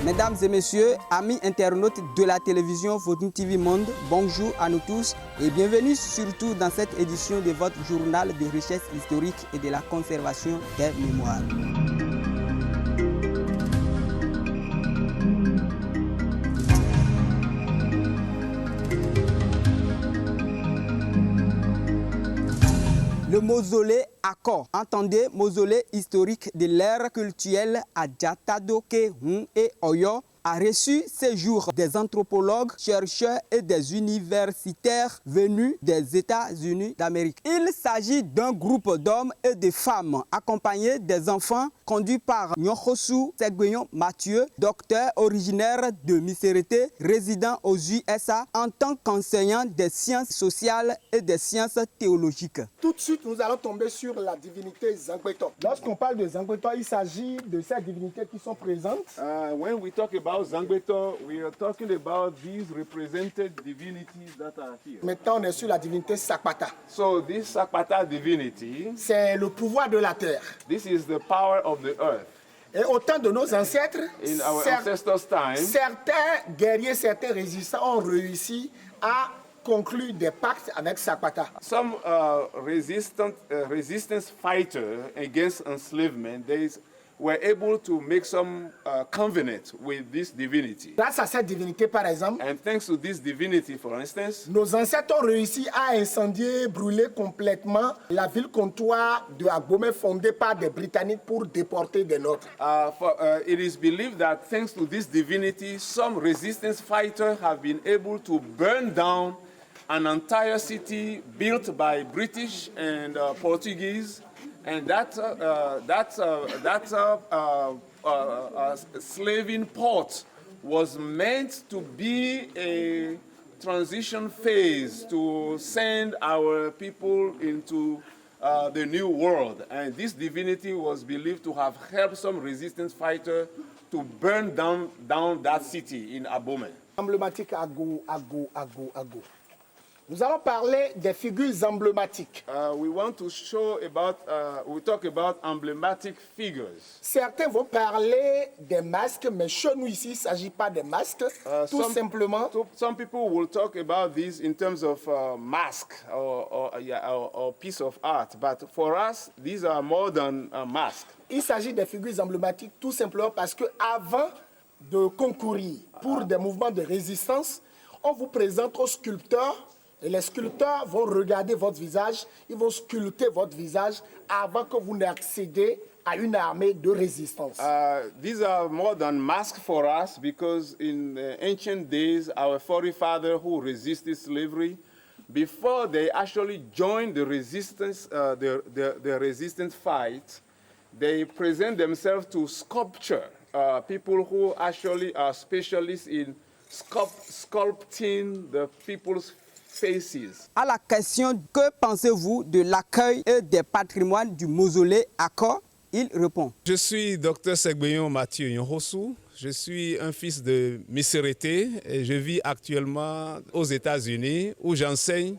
Mesdames et messieurs, amis internautes de la télévision Vodun TV Monde, bonjour à nous tous et bienvenue surtout dans cette édition de votre journal de recherche historique et de la conservation des mémoires. Le mausolée Ako, entendez mausolée historique de l'ère culturelle à Diatado, Kehun et Oyo, a reçu ces jours des anthropologues, chercheurs et des universitaires venus des États-Unis d'Amérique. Il s'agit d'un groupe d'hommes et de femmes accompagnés des enfants conduits par Nyohosu Segbeyon Mathieu, docteur originaire de Miserete, résident aux USA en tant qu'enseignant des sciences sociales et des sciences théologiques. Tout de suite, nous allons tomber sur la divinité Zangbeto. Lorsqu'on parle de Zangbeto, il s'agit de ces divinités qui sont présentes. When we talk about Zangbeto, we are talking about these represented divinities that are here. Maintenant, on est sur la divinité Sakpata. So this Sakpata divinity, C'est le pouvoir de la terre. this is the power of the earth. Et au temps de nos ancêtres, In our ancestors' time, certains guerriers, certains résistants ont réussi à conclure des pactes avec Sakpata. some resistance fighters against enslavement, they were able to make some covenant with this divinity. Grâce à cette divinité, par exemple, And thanks to this divinity, for instance, nos ancêtres ont réussi à incendier, brûler complètement la ville comptoir de Agbomey fondée par des Britanniques pour déporter des nôtres. it is believed that thanks to this divinity, some resistance fighters have been able to burn down an entire city built by British and Portuguese, and that slaving port was meant to be a transition phase to send our people into the new world. And this divinity was believed to have helped some resistance fighter to burn down that city in Abomey. Emblématique Ago. Nous allons parler des figures emblématiques. We want to we talk about emblematic figures. Certains vont parler des masques, mais chez nous ici, il ne s'agit pas des masques. Tout simplement, Some people will talk about this in terms of mask or piece of art, but for us, these are more than a mask. il s'agit des figures emblématiques tout simplement parce qu'avant de concourir pour des mouvements de résistance, on vous présente aux sculpteurs. Et les sculpteurs vont regarder votre visage, ils vont sculpter votre visage avant que vous n'accédiez à une armée de résistance. These are more than masks for us because in ancient days, our forefathers who resisted slavery, before they actually joined the resistance, the resistance fight, they present themselves to sculpture, people who actually are specialists in sculpting the people's faces. À la question « Que pensez-vous de l'accueil et des patrimoines du mausolée Ako ?» il répond. Je suis Dr Segbeyon Mathieu Nyohosu. Je suis un fils de Miserete et je vis actuellement aux États-Unis où j'enseigne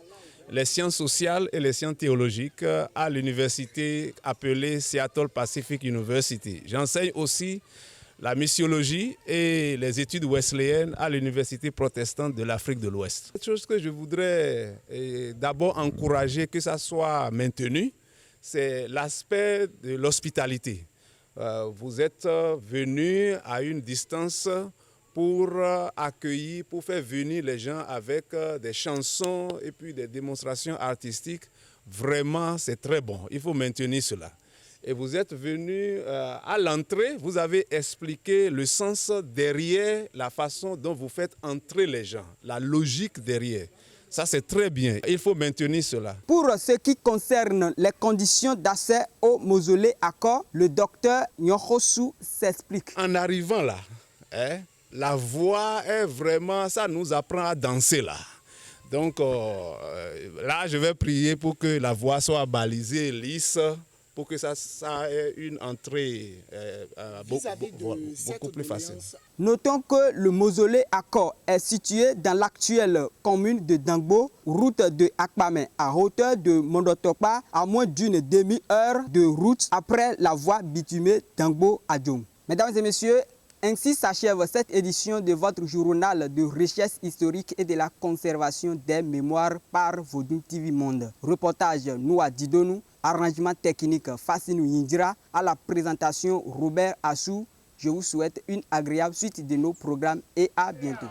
les sciences sociales et les sciences théologiques à l'université appelée Seattle Pacific University. J'enseigne aussi la missiologie et les études wesléennes à l'Université protestante de l'Afrique de l'Ouest. Quelque chose que je voudrais d'abord encourager que ça soit maintenu, c'est l'aspect de l'hospitalité. Vous êtes venus à une distance pour accueillir, pour faire venir les gens avec des chansons et puis des démonstrations artistiques. Vraiment, c'est très bon. Il faut maintenir cela. Et vous êtes venu à l'entrée, vous avez expliqué le sens derrière la façon dont vous faites entrer les gens, la logique derrière. Ça, c'est très bien. Il faut maintenir cela. Pour ce qui concerne les conditions d'accès au mausolée Ako, le docteur Nyohosu s'explique. En arrivant là, la voix est vraiment, ça nous apprend à danser là. Donc là, je vais prier pour que la voix soit balisée, lisse, pour que ça ait une entrée beaucoup plus facile. Notons que le mausolée Ako est situé dans l'actuelle commune de Dangbo, route de Akpamé, à hauteur de Mondotopa, à moins d'une demi-heure de route après la voie bitumée Dangbo à Djom. Mesdames et messieurs, Ainsi s'achève cette édition de votre journal de recherche historique et de la conservation des mémoires par Vodun TV Monde. Reportage Noua Didonou, arrangement technique Fassinou Yindira, à la présentation Robert Assou. Je vous souhaite une agréable suite de nos programmes et à bientôt.